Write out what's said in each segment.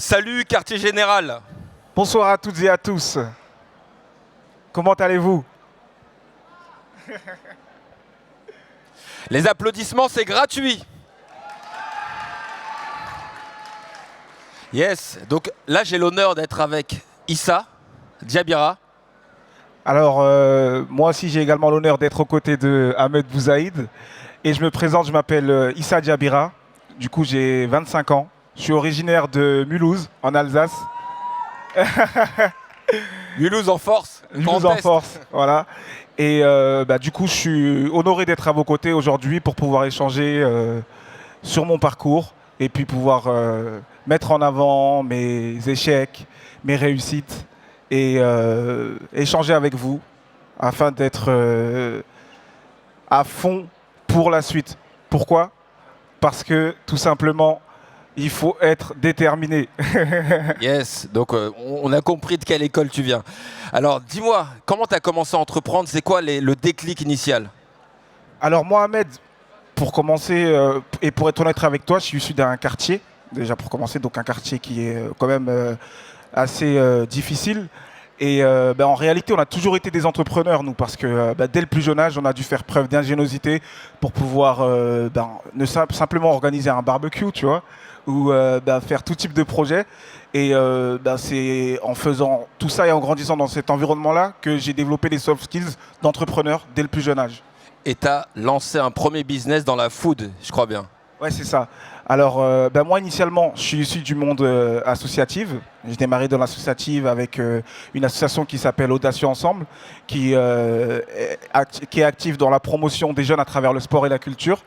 Salut, quartier général. Bonsoir à toutes et à tous. Comment allez-vous? Les applaudissements, c'est gratuit. Yes, donc là j'ai l'honneur d'être avec Issa Diabira. Alors, moi aussi, j'ai également l'honneur d'être aux côtés de Ahmed Bouzaïd. Et je me présente, je m'appelle Issa Diabira. Du coup, j'ai 25 ans. Je suis originaire de Mulhouse, en Alsace. Mulhouse en force. Mulhouse Grand en Est. force, voilà. Et du coup, je suis honoré d'être à vos côtés aujourd'hui pour pouvoir échanger sur mon parcours et puis pouvoir mettre en avant mes échecs, mes réussites et échanger avec vous afin d'être à fond pour la suite. Pourquoi? Parce que tout simplement, il faut être déterminé. Yes, donc on a compris de quelle école tu viens. Alors dis-moi, comment tu as commencé à entreprendre? C'est quoi le déclic initial? Alors Mohamed, pour commencer, et pour être honnête avec toi, je suis issu d'un quartier, déjà pour commencer, donc un quartier qui est quand même assez difficile. Et en réalité, on a toujours été des entrepreneurs, nous, parce que dès le plus jeune âge, on a dû faire preuve d'ingéniosité pour pouvoir simplement organiser un barbecue, tu vois, ou faire tout type de projet. Et c'est en faisant tout ça et en grandissant dans cet environnement-là que j'ai développé les soft skills d'entrepreneur dès le plus jeune âge. Et tu as lancé un premier business dans la food, je crois bien. Ouais, c'est ça. Alors, moi, initialement, je suis issu du monde associatif. J'ai démarré dans l'associative avec une association qui s'appelle Audacieux Ensemble, qui est active dans la promotion des jeunes à travers le sport et la culture.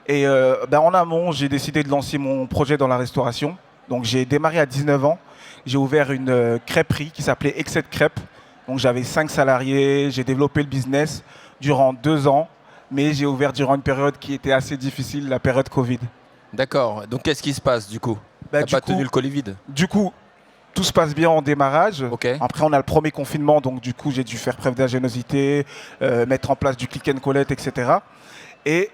Et en amont, j'ai décidé de lancer mon projet dans la restauration. Donc, j'ai démarré à 19 ans. J'ai ouvert une crêperie qui s'appelait Excès de Crêpes. Donc, j'avais 5 salariés. J'ai développé le business durant 2 ans. Mais j'ai ouvert durant une période qui était assez difficile, la période Covid. D'accord, donc qu'est-ce qui se passe du coup? T'as pas tenu le Covid? Du coup, tout se passe bien en démarrage. Ok. Après, on a le premier confinement, donc du coup, j'ai dû faire preuve d'ingéniosité, mettre en place du click and collect, etc. Et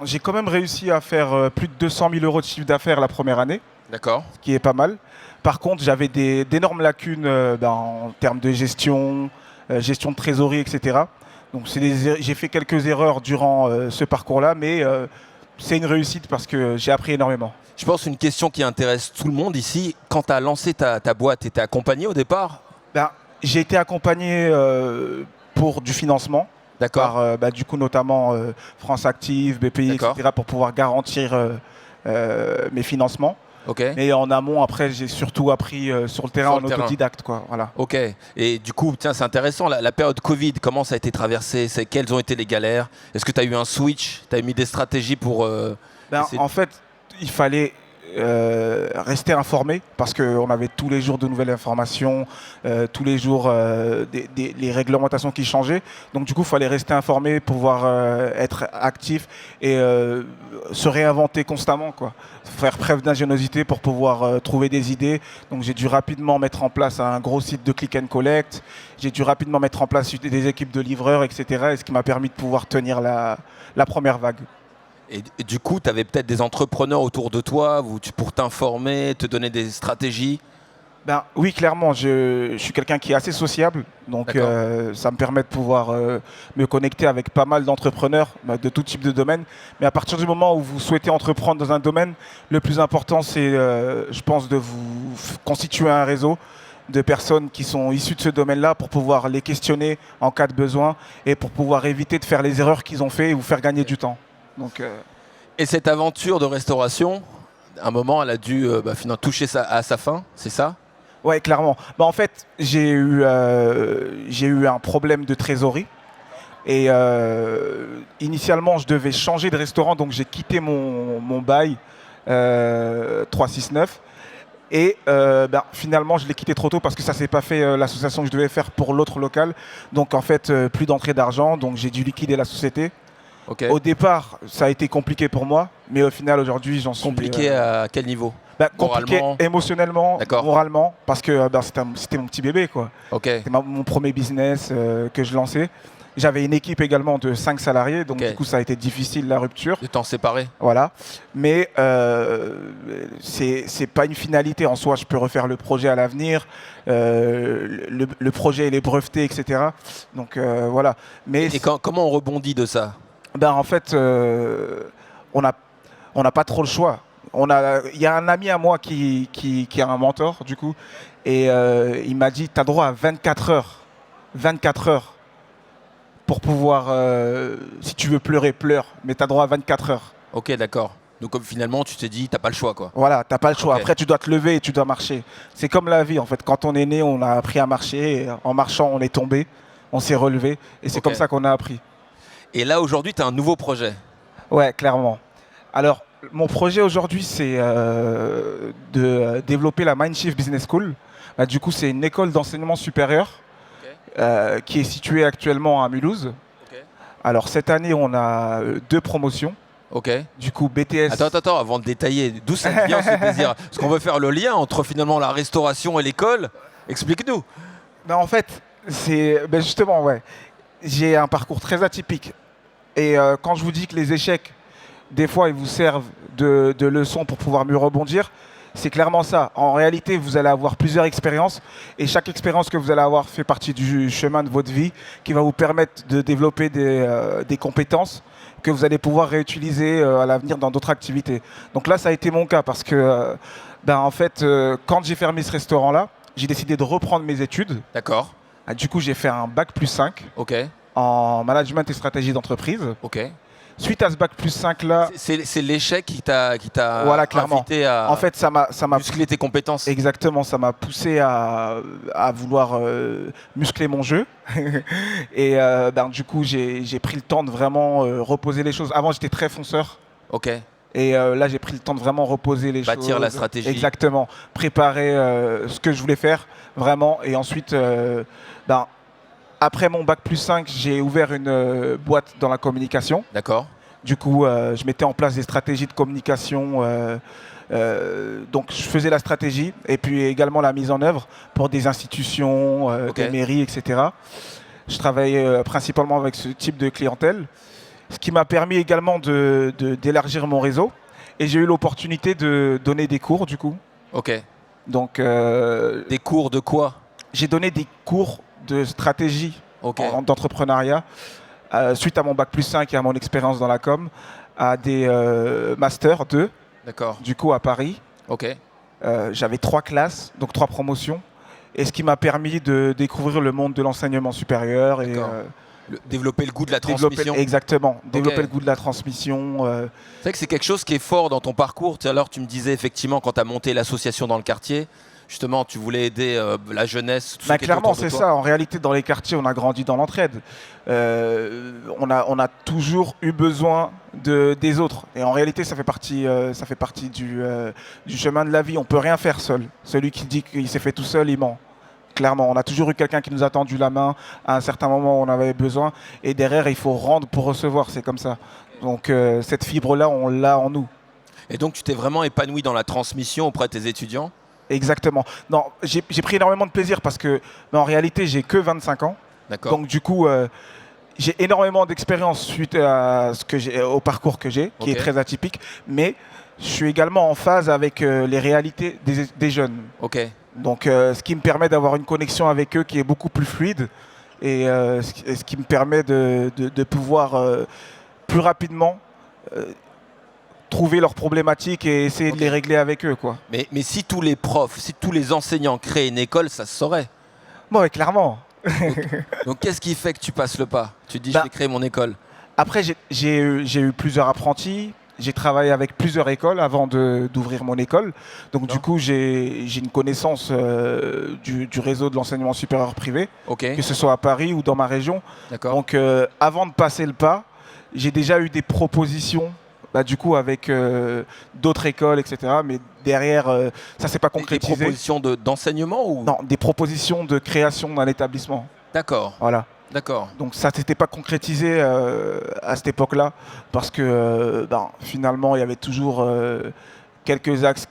j'ai quand même réussi à faire plus de 200 000 euros de chiffre d'affaires la première année, D'accord. ce qui est pas mal. Par contre, j'avais d'énormes lacunes en termes de gestion, gestion de trésorerie, etc. Donc, j'ai fait quelques erreurs durant ce parcours-là, mais c'est une réussite parce que j'ai appris énormément. Je pense une question qui intéresse tout le monde ici. Quand tu as lancé ta boîte, tu étais accompagné au départ? J'ai été accompagné pour du financement. D'accord. Par du coup notamment France Active, BPI, etc. pour pouvoir garantir mes financements. Ok. Mais en amont, après, j'ai surtout appris sur le terrain en autodidacte, quoi. Voilà. Ok. Et du coup, tiens, c'est intéressant. La période Covid, comment ça a été traversé? Quelles ont été les galères? Est-ce que tu as eu un switch? Tu as mis des stratégies pour... En fait, il fallait rester informé parce qu'on avait tous les jours de nouvelles informations, tous les jours les réglementations qui changeaient. Donc du coup, il fallait rester informé, pouvoir être actif et se réinventer constamment, quoi. Faire preuve d'ingéniosité pour pouvoir trouver des idées. Donc j'ai dû rapidement mettre en place un gros site de click and collect. J'ai dû rapidement mettre en place des équipes de livreurs, etc. Et ce qui m'a permis de pouvoir tenir la première vague. Et du coup, tu avais peut-être des entrepreneurs autour de toi pour t'informer, te donner des stratégies? Oui, clairement, je suis quelqu'un qui est assez sociable, donc ça me permet de pouvoir me connecter avec pas mal d'entrepreneurs de tout type de domaine. Mais à partir du moment où vous souhaitez entreprendre dans un domaine, le plus important, c'est, je pense, de vous constituer un réseau de personnes qui sont issues de ce domaine-là pour pouvoir les questionner en cas de besoin et pour pouvoir éviter de faire les erreurs qu'ils ont fait et vous faire gagner du temps. Donc, Et cette aventure de restauration, à un moment, elle a dû finalement toucher à sa fin, c'est ça? Ouais, clairement. En fait, j'ai eu un problème de trésorerie. Et initialement, je devais changer de restaurant, donc j'ai quitté mon bail 369. Et finalement, je l'ai quitté trop tôt parce que ça ne s'est pas fait l'association que je devais faire pour l'autre local. Donc en fait, plus d'entrée d'argent, donc j'ai dû liquider la société. Okay. Au départ, ça a été compliqué pour moi, mais au final, aujourd'hui, j'en suis... Compliqué à quel niveau? Compliqué émotionnellement, moralement, parce que c'était mon petit bébé, quoi. Okay. C'était mon premier business que je lançais. J'avais une équipe également de 5 salariés, donc Ok. du coup ça a été difficile la rupture. De t'en séparer. Voilà. Mais c'est pas une finalité en soi. Je peux refaire le projet à l'avenir. Le projet il est breveté, etc. Donc voilà. Mais Et comment on rebondit de ça? ben, en fait, on n'a pas trop le choix. Il y a un ami à moi qui a un mentor, du coup, et il m'a dit, tu as droit à 24 heures. 24 heures pour pouvoir, si tu veux pleurer, pleure, mais tu as droit à 24 heures. Ok, d'accord. Donc comme finalement, tu t'es dit, t'as pas le choix, quoi. Voilà, t'as pas le choix. Ok. Après, tu dois te lever et tu dois marcher. C'est comme la vie, en fait. Quand on est né, on a appris à marcher. Et en marchant, on est tombé, on s'est relevé. Et c'est Ok. comme ça qu'on a appris. Et là, aujourd'hui, tu as un nouveau projet. Ouais, clairement. Alors, mon projet aujourd'hui, c'est de développer la Mindshift Business School. Bah, du coup, c'est une école d'enseignement supérieur qui est située actuellement à Mulhouse. Alors, cette année, on a 2 promotions. Ok. Du coup, BTS. Attends, avant de détailler, d'où ça vient ce plaisir? Parce qu'on veut faire le lien entre finalement la restauration et l'école. Explique-nous. Ben, en fait, justement, ouais. J'ai un parcours très atypique. Et quand je vous dis que les échecs, des fois, ils vous servent de leçons pour pouvoir mieux rebondir, c'est clairement ça. En réalité, vous allez avoir plusieurs expériences et chaque expérience que vous allez avoir fait partie du chemin de votre vie qui va vous permettre de développer des compétences que vous allez pouvoir réutiliser à l'avenir dans d'autres activités. Donc là, ça a été mon cas parce que, en fait, quand j'ai fermé ce restaurant-là, j'ai décidé de reprendre mes études. D'accord. Du coup, j'ai fait un bac plus 5 Ok. en management et stratégie d'entreprise. Ok. Suite à ce bac plus 5 là, C'est l'échec qui t'a voilà, clairement. invité à En fait, ça m'a muscler tes compétences. exactement, ça m'a poussé à vouloir muscler mon jeu. Et du coup, j'ai pris le temps de vraiment reposer les choses. Avant, j'étais très fonceur. Ok. Et là, j'ai pris le temps de vraiment reposer les choses. Bâtir la stratégie. Exactement. Préparer ce que je voulais faire, vraiment. Et ensuite, après mon bac plus 5, j'ai ouvert une boîte dans la communication. D'accord. Du coup, je mettais en place des stratégies de communication. Donc, je faisais la stratégie et puis également la mise en œuvre pour des institutions, Ok. des mairies, etc. Je travaillais principalement avec ce type de clientèle, ce qui m'a permis également d'élargir mon réseau. Et j'ai eu l'opportunité de donner des cours, du coup. Ok. Donc, Des cours de quoi? j'ai donné des cours de stratégie Ok. d'entrepreneuriat suite à mon bac plus 5 et à mon expérience dans la com, à des masters 2, D'accord. du coup à Paris. Ok. J'avais 3 classes, donc 3 promotions, et ce qui m'a permis de découvrir le monde de l'enseignement supérieur et D'accord. Développer le goût de la développer, transmission. exactement, développer Ok. le goût de la transmission. C'est vrai que c'est quelque chose qui est fort dans ton parcours. Tout à l'heure, tu me disais effectivement quand tu as monté l'association dans le quartier, justement, tu voulais aider la jeunesse. Tous ceux qui étaient Clairement, autour de c'est toi. ça. En réalité, dans les quartiers, on a grandi dans l'entraide. On a toujours eu besoin des autres. Et en réalité, ça fait partie du chemin de la vie. On peut rien faire seul. Celui qui dit qu'il s'est fait tout seul, il ment. Clairement, on a toujours eu quelqu'un qui nous a tendu la main à un certain moment où on avait besoin. Et derrière, il faut rendre pour recevoir. C'est comme ça. Donc, cette fibre-là, on l'a en nous. Et donc, tu t'es vraiment épanoui dans la transmission auprès de tes étudiants? Exactement. Non, j'ai pris énormément de plaisir parce que, en réalité, j'ai que 25 ans. D'accord. Donc, du coup, j'ai énormément d'expérience suite à au parcours que j'ai, qui est Ok. très atypique. Mais je suis également en phase avec les réalités des jeunes. Ok. Donc, ce qui me permet d'avoir une connexion avec eux qui est beaucoup plus fluide et ce qui me permet de pouvoir plus rapidement trouver leurs problématiques et essayer Ok. de les régler avec eux, quoi. Mais si tous les profs, si tous les enseignants créent une école, ça se saurait. Bon, ouais, clairement. Donc qu'est-ce qui fait que tu passes le pas? Tu te dis, Bah, je vais créer mon école. Après, j'ai eu plusieurs apprentis. J'ai travaillé avec plusieurs écoles avant d'ouvrir mon école. Donc, du coup, j'ai une connaissance du réseau de l'enseignement supérieur privé, Ok. que ce soit à Paris ou dans ma région. D'accord. Donc, avant de passer le pas, j'ai déjà eu des propositions, du coup, avec d'autres écoles, etc. Mais derrière, ça s'est pas Des concrétisé. propositions d'enseignement ou? Non, des propositions de création d'un établissement. D'accord. Voilà. D'accord. Donc ça s'était pas concrétisé à cette époque-là parce que finalement il y avait toujours quelques axes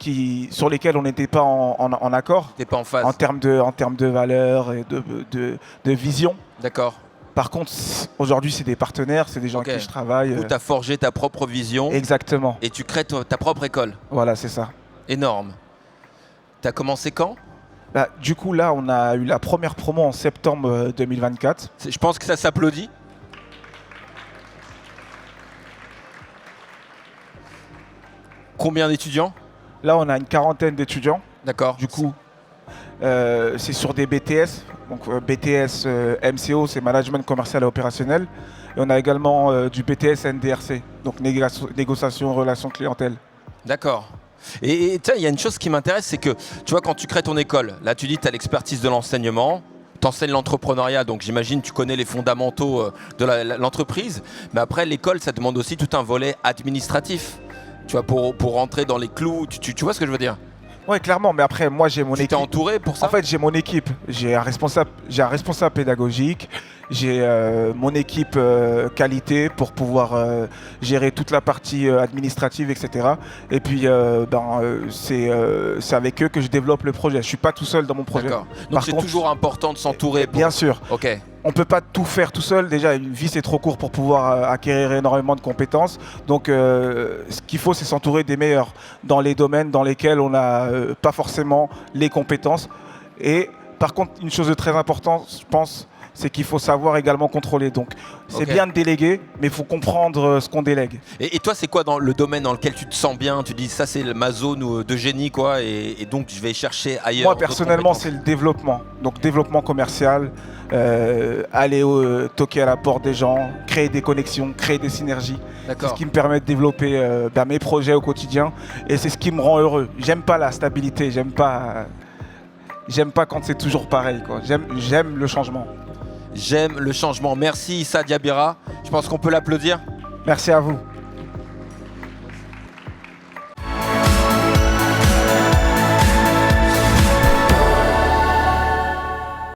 sur lesquels on n'était pas en accord T'es pas en phase. en termes de valeurs et de vision. D'accord. Par contre, aujourd'hui, c'est des partenaires, c'est des gens avec qui je travaille. Où tu as forgé ta propre vision. Exactement. Et tu crées ta propre école. Voilà, c'est ça. Énorme. Tu as commencé quand? Bah, du coup, là, on a eu la première promo en septembre 2024. Je pense que ça s'applaudit. Combien d'étudiants? Là, on a une quarantaine d'étudiants. D'accord. Du coup, c'est sur des BTS. Donc, BTS MCO, c'est Management Commercial et Opérationnel. Et on a également du BTS NDRC, donc Négociation, Relations Clientèle. D'accord. Et il y a une chose qui m'intéresse, c'est que tu vois, quand tu crées ton école, là tu dis que tu as l'expertise de l'enseignement, tu enseignes l'entrepreneuriat, donc j'imagine tu connais les fondamentaux de l'entreprise, mais après l'école, ça demande aussi tout un volet administratif, tu vois, pour rentrer dans les clous, tu vois ce que je veux dire? Oui, clairement, mais après, moi j'ai mon équipe. Tu t'es entouré pour ça? En fait, j'ai mon équipe, j'ai un responsable pédagogique, j'ai mon équipe qualité pour pouvoir gérer toute la partie administrative, etc. Et puis, c'est avec eux que je développe le projet. Je ne suis pas tout seul dans mon projet. D'accord. Donc c'est toujours important de s'entourer. Bien sûr. Ok. On ne peut pas tout faire tout seul. Déjà, une vie, c'est trop court pour pouvoir acquérir énormément de compétences. Donc, ce qu'il faut, c'est s'entourer des meilleurs dans les domaines dans lesquels on n'a pas forcément les compétences. Et par contre, une chose de très importante, je pense, c'est qu'il faut savoir également contrôler. Donc, c'est bien de déléguer, mais il faut comprendre ce qu'on délègue. Et toi, c'est quoi dans le domaine dans lequel tu te sens bien? Tu dis, ça, c'est ma zone de génie, quoi, et donc je vais chercher ailleurs. Moi, personnellement, c'est le développement. Donc, développement commercial, aller toquer à la porte des gens, créer des connexions, créer des synergies. C'est ce qui me permet de développer mes projets au quotidien. Et c'est ce qui me rend heureux. J'aime pas la stabilité, j'aime pas quand c'est toujours pareil, quoi. J'aime le changement. J'aime le changement. Merci Issa Diabira. Je pense qu'on peut l'applaudir. Merci à vous.